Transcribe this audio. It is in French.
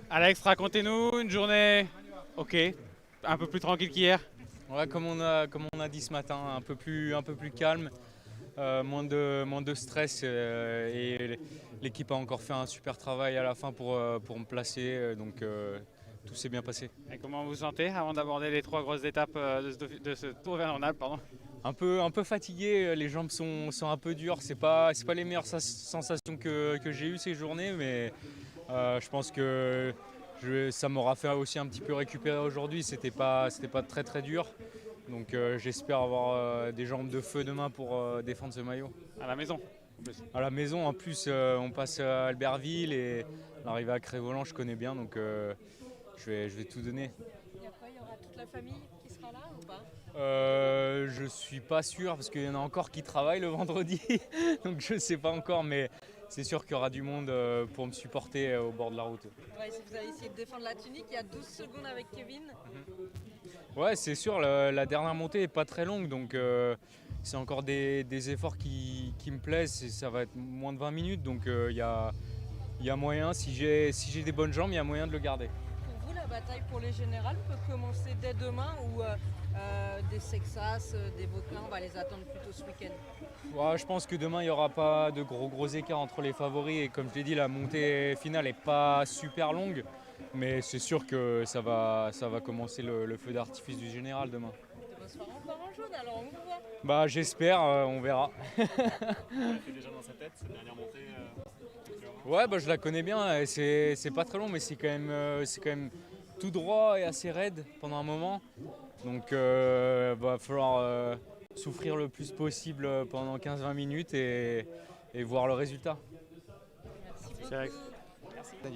Alex, racontez-nous une journée, ok, un peu plus tranquille qu'hier. Ouais, comme on a dit ce matin, un peu plus calme, moins de stress et l'équipe a encore fait un super travail à la fin pour me placer, donc tout s'est bien passé. Et comment vous vous sentez avant d'aborder les trois grosses étapes de ce Tour Vernonal, pardon? Un peu fatigué, les jambes sont un peu dures, c'est pas les meilleures sensations que j'ai eues ces journées, mais je pense que ça m'aura fait aussi un petit peu récupérer aujourd'hui, c'était pas très très dur. Donc j'espère avoir des jambes de feu demain pour défendre ce maillot. À la maison, en plus. À la maison, en plus, on passe à Albertville et l'arrivée à Crévolant, je connais bien, donc je vais tout donner. Il y a quoi? Il y aura toute la famille qui sera là ou pas? Je suis pas sûr parce qu'il y en a encore qui travaillent le vendredi, donc je sais pas encore, mais c'est sûr qu'il y aura du monde pour me supporter au bord de la route. Ouais, si vous allez essayer de défendre la tunique, il y a 12 secondes avec Kevin. Ouais, c'est sûr, la dernière montée est pas très longue, donc c'est encore des efforts qui me plaisent. Ça va être moins de 20 minutes, donc il y a moyen, si j'ai des bonnes jambes, il y a moyen de le garder. Pour vous, la bataille pour les générales peut commencer dès demain ou des Sexas, des Vauclins, on va les attendre plutôt ce week-end? Ouais, je pense que demain, il n'y aura pas de gros écarts entre les favoris. Et comme je l'ai dit, la montée finale n'est pas super longue. Mais c'est sûr que ça va commencer le feu d'artifice du général demain. Ça va se faire encore en jaune, alors on vous voit. Bah j'espère, on verra. C'est déjà dans sa tête, cette dernière montée. Ouais, bah je la connais bien. C'est pas très long, mais c'est quand même tout droit et assez raide pendant un moment. Donc va falloir souffrir le plus possible pendant 15-20 minutes et voir le résultat. Merci C'est Alex. beaucoup.